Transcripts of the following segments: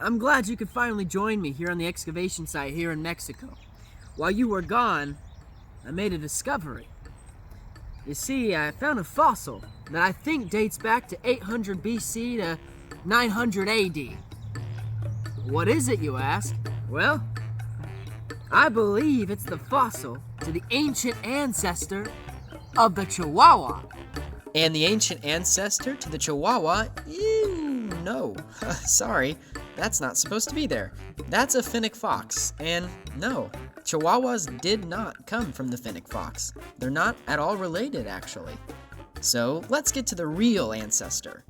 I'm glad you could finally join me here on the excavation site here in Mexico. While you were gone, I made a discovery. You see, I found a fossil that I think dates back to 800 BC to 900 AD. What is it, you ask? Well, I believe it's the fossil to the ancient ancestor of the Chihuahua. And the ancient ancestor to the Chihuahua? Ew, no. Sorry, that's not supposed to be there. That's a Finnic fox, and no, Chihuahuas did not come from the Finnic fox. They're not at all related, actually. So let's get to the real ancestor.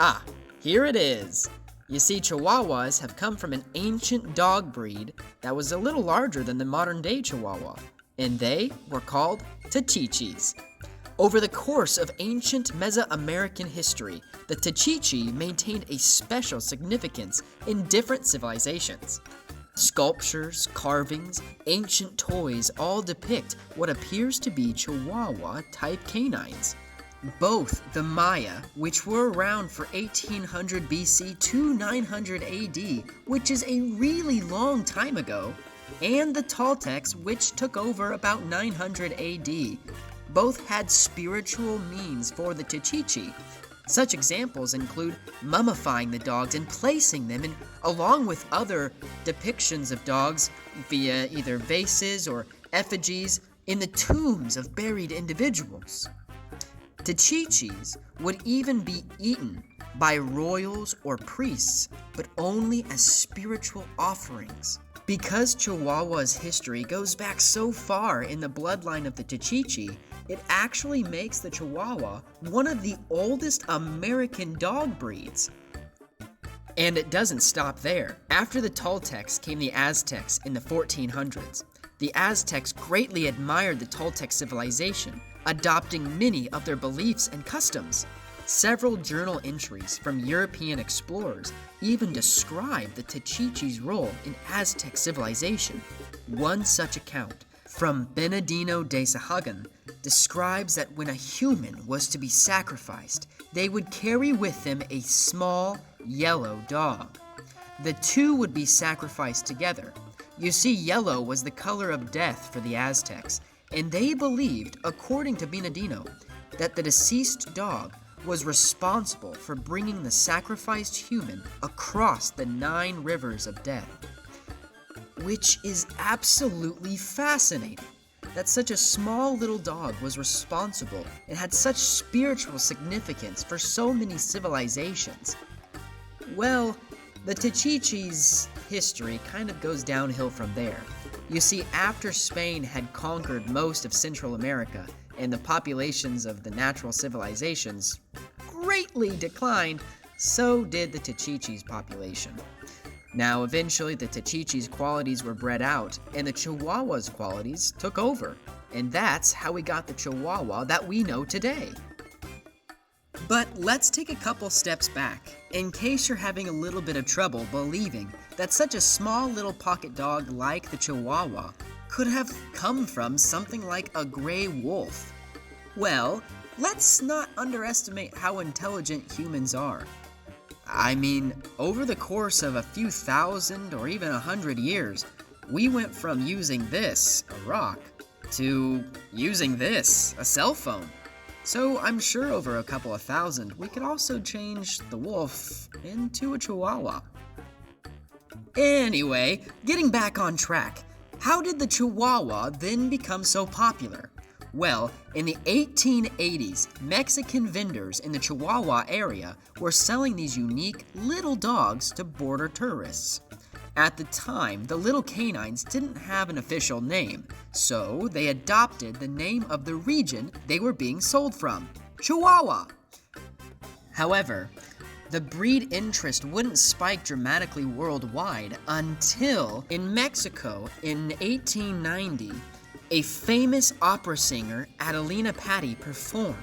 Ah, here it is. You see, Chihuahuas have come from an ancient dog breed that was a little larger than the modern-day Chihuahua, and they were called Tachichis. Over the course of ancient Mesoamerican history, the Tachichi maintained a special significance in different civilizations. Sculptures, carvings, ancient toys all depict what appears to be Chihuahua-type canines. Both the Maya, which were around for 1800 BC to 900 AD, which is a really long time ago, and the Toltecs, which took over about 900 AD, both had spiritual means for the Tachichi. Such examples include mummifying the dogs and placing them in, along with other depictions of dogs via either vases or effigies, in the tombs of buried individuals. Tachichis would even be eaten by royals or priests, but only as spiritual offerings. Because Chihuahua's history goes back so far in the bloodline of the Tachichi, it actually makes the Chihuahua one of the oldest American dog breeds. And it doesn't stop there. After the Toltecs came the Aztecs in the 1400s. The Aztecs greatly admired the Toltec civilization, adopting many of their beliefs and customs. Several journal entries from European explorers even describe the Tachichi's role in Aztec civilization. One such account, from Bernardino de Sahagun, describes that when a human was to be sacrificed, they would carry with them a small, yellow dog. The two would be sacrificed together. You see, yellow was the color of death for the Aztecs, and they believed, according to Bernardino, that the deceased dog was responsible for bringing the sacrificed human across the 9 rivers of death. Which is absolutely fascinating, that such a small little dog was responsible and had such spiritual significance for so many civilizations. Well, the Tachichi's history kind of goes downhill from there. You see, after Spain had conquered most of Central America and the populations of the natural civilizations greatly declined, so did the Tachichi's population. Now, eventually, the Tachichi's qualities were bred out, and the Chihuahua's qualities took over. And that's how we got the Chihuahua that we know today. But let's take a couple steps back, in case you're having a little bit of trouble believing that such a small little pocket dog like the Chihuahua could have come from something like a gray wolf. Well, let's not underestimate how intelligent humans are. I mean, over the course of a few thousand or even 100 years, we went from using this, a rock, to using this, a cell phone. So I'm sure over a couple of thousand, we could also change the wolf into a Chihuahua. Anyway, getting back on track, how did the Chihuahua then become so popular? Well, in the 1880s, Mexican vendors in the Chihuahua area were selling these unique little dogs to border tourists. At the time, the little canines didn't have an official name, so they adopted the name of the region they were being sold from, Chihuahua. However, the breed interest wouldn't spike dramatically worldwide until, in Mexico in 1890, a famous opera singer, Adelina Patti, performed.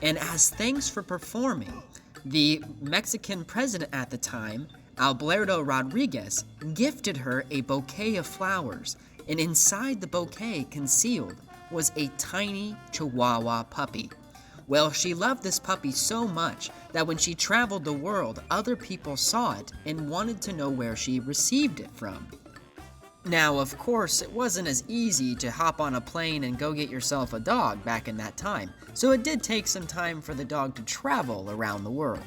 And as thanks for performing, the Mexican president at the time, Alberto Rodriguez, gifted her a bouquet of flowers, and inside the bouquet concealed was a tiny Chihuahua puppy. Well, she loved this puppy so much that when she traveled the world, other people saw it and wanted to know where she received it from. Now, of course, it wasn't as easy to hop on a plane and go get yourself a dog back in that time, so it did take some time for the dog to travel around the world.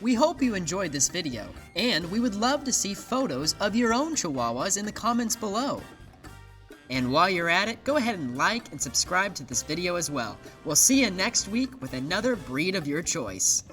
We hope you enjoyed this video, and we would love to see photos of your own Chihuahuas in the comments below. And while you're at it, go ahead and like and subscribe to this video as well. We'll see you next week with another breed of your choice.